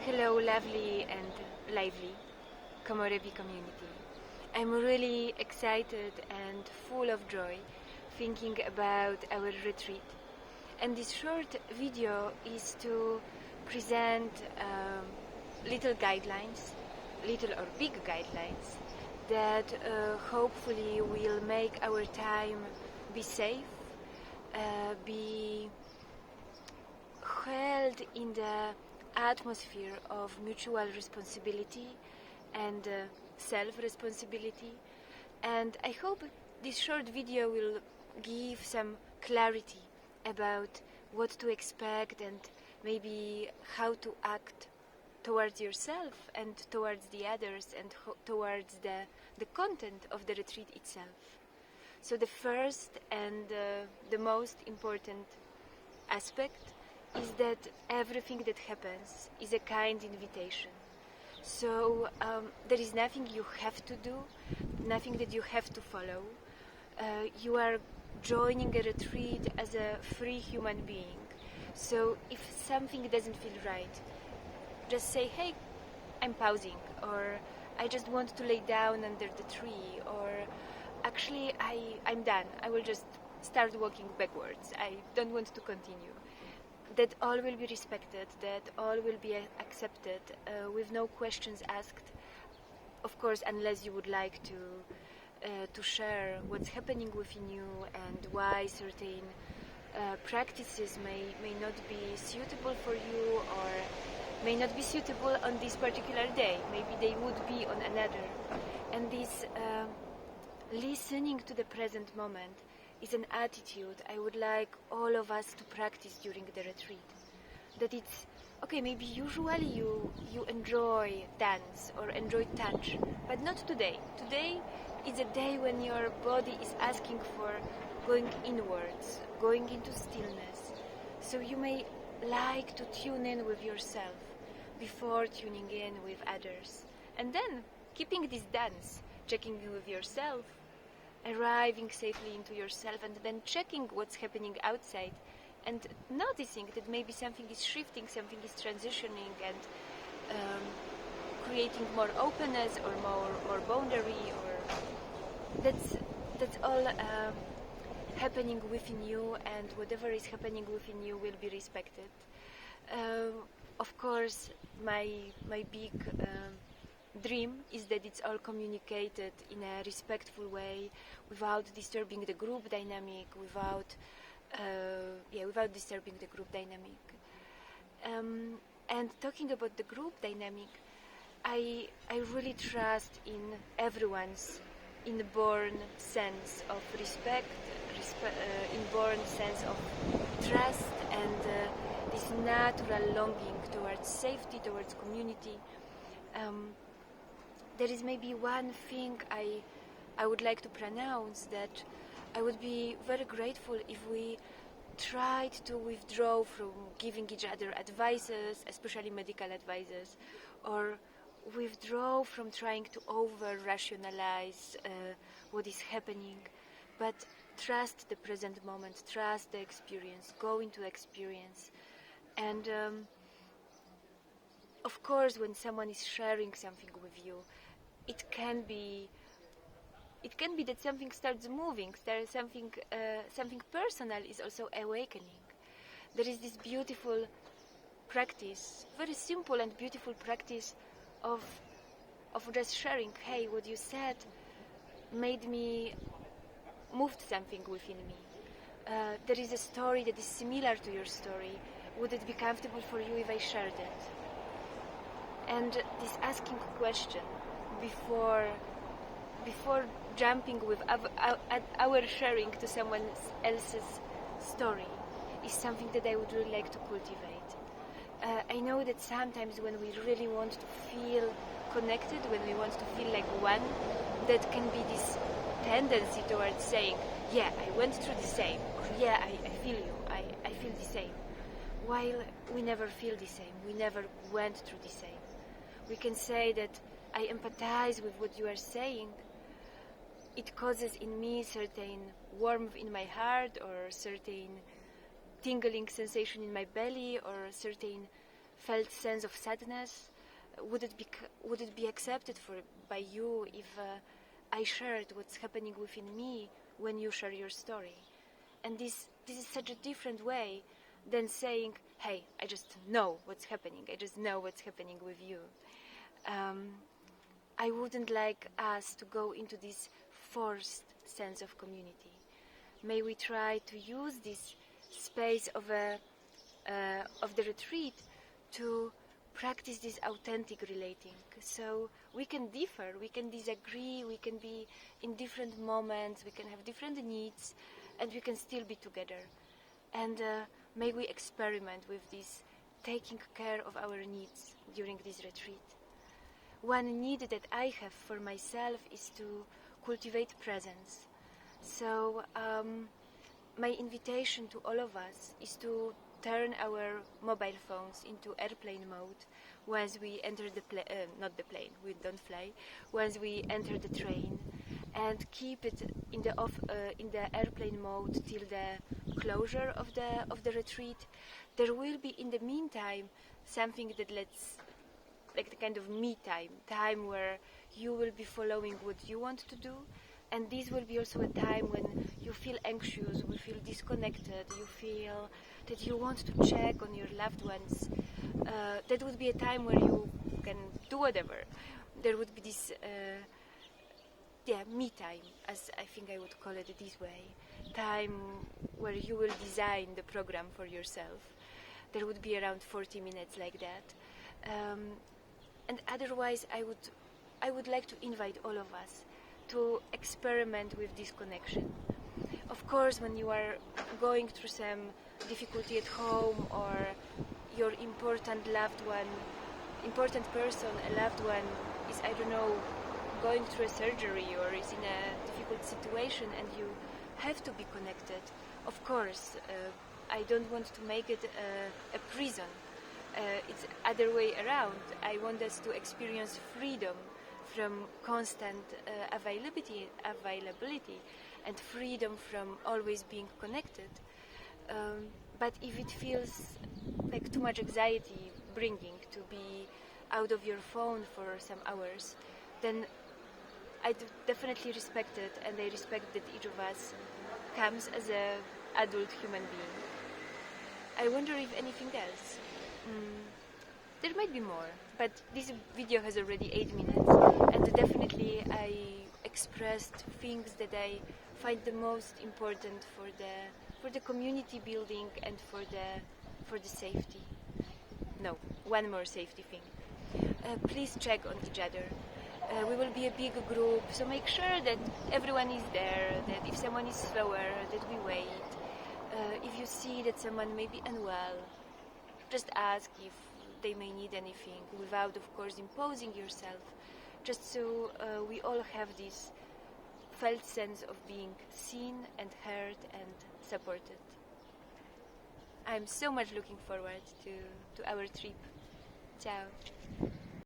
Hello, lovely and lively Komorebi community. I'm really excited and full of joy thinking about our retreat. And this short video is to present little guidelines, little or big guidelines, that hopefully will make our time be safe, be held in the atmosphere of mutual responsibility and self-responsibility. And I hope this short video will give some clarity about what to expect and maybe how to act towards yourself and towards the others and towards the content of the retreat itself. So the first and the most important aspect is that everything that happens is a kind invitation. So there is nothing you have to do, nothing that you have to follow. You are joining a retreat as a free human being. So if something doesn't feel right, just say, hey, I'm pausing, or I just want to lay down under the tree, or actually I'm done, I will just start walking backwards, I don't want to continue. That all will be respected, that all will be accepted with no questions asked, of course, unless you would like to share what's happening within you and why certain practices may not be suitable for you or may not be suitable on this particular day. Maybe they would be on another. And this listening to the present moment is an attitude I would like all of us to practice during the retreat. That it's, okay, maybe usually you enjoy dance or enjoy touch, but not today. Today is a day when your body is asking for going inwards, going into stillness. So you may like to tune in with yourself before tuning in with others. And then, keeping this dance, checking in with yourself, arriving safely into yourself, and then checking what's happening outside and noticing that maybe something is shifting, something is transitioning, and creating more openness or more boundary, or that's all happening within you, and whatever is happening within you will be respected. Of course, my big dream is that it's all communicated in a respectful way, without disturbing the group dynamic, without disturbing the group dynamic. And talking about the group dynamic, I really trust in everyone's inborn sense of respect, inborn sense of trust, and this natural longing towards safety, towards community. There is maybe one thing I would like to pronounce, that I would be very grateful if we tried to withdraw from giving each other advices, especially medical advices, or withdraw from trying to over-rationalize what is happening, but trust the present moment, trust the experience, go into experience. And of course, when someone is sharing something with you, it can be that something starts moving, something personal is also awakening. There is this beautiful practice, very simple and beautiful practice of just sharing, hey, what you said moved something within me. There is a story that is similar to your story. Would it be comfortable for you if I shared it? And this asking question before jumping with our sharing to someone else's story is something that I would really like to cultivate. I know that sometimes when we really want to feel connected, when we want to feel like one, that can be this tendency towards saying, yeah, I went through the same, or yeah, I feel you, I feel the same. While we never feel the same, we never went through the same. We can say that I empathize with what you are saying. It causes in me certain warmth in my heart, or certain tingling sensation in my belly, or certain felt sense of sadness, would it be accepted by you if I shared what's happening within me when you share your story? And this is such a different way than saying, hey, I just know what's happening. I just know what's happening with you. I wouldn't like us to go into this forced sense of community. May we try to use this space of the retreat to practice this authentic relating. So we can differ, we can disagree, we can be in different moments, we can have different needs, and we can still be together. And may we experiment with this, taking care of our needs during this retreat. One need that I have for myself is to cultivate presence. So my invitation to all of us is to turn our mobile phones into airplane mode once we enter not the plane, we don't fly, once we enter the train, and keep it in the airplane mode till the closure of the retreat. There will be in the meantime something that lets, like the kind of me time where you will be following what you want to do, and this will be also a time when you feel anxious, you feel disconnected, you feel that you want to check on your loved ones. That would be a time where you can do whatever. There would be this me time, as I think I would call it this way, time where you will design the program for yourself. There would be around 40 minutes like that. And otherwise I would like to invite all of us to experiment with this connection. Of course, when you are going through some difficulty at home, or your important person, a loved one is, I don't know, going through a surgery or is in a difficult situation and you have to be connected, of course, I don't want to make it a prison. It's other way around. I want us to experience freedom from constant availability and freedom from always being connected. But if it feels like too much anxiety bringing to be out of your phone for some hours, then I definitely respect it, and I respect that each of us comes as an adult human being. I wonder if anything else. There might be more, but this video has already 8 minutes, and definitely I expressed things that I find the most important for the community building and for the safety. No, one more safety thing. Please check on each other. We will be a big group, so make sure that everyone is there, that if someone is slower, that we wait. If you see that someone may be unwell, just ask if they may need anything, without, of course, imposing yourself, just so we all have this felt sense of being seen and heard and supported. I'm so much looking forward to our trip. Ciao.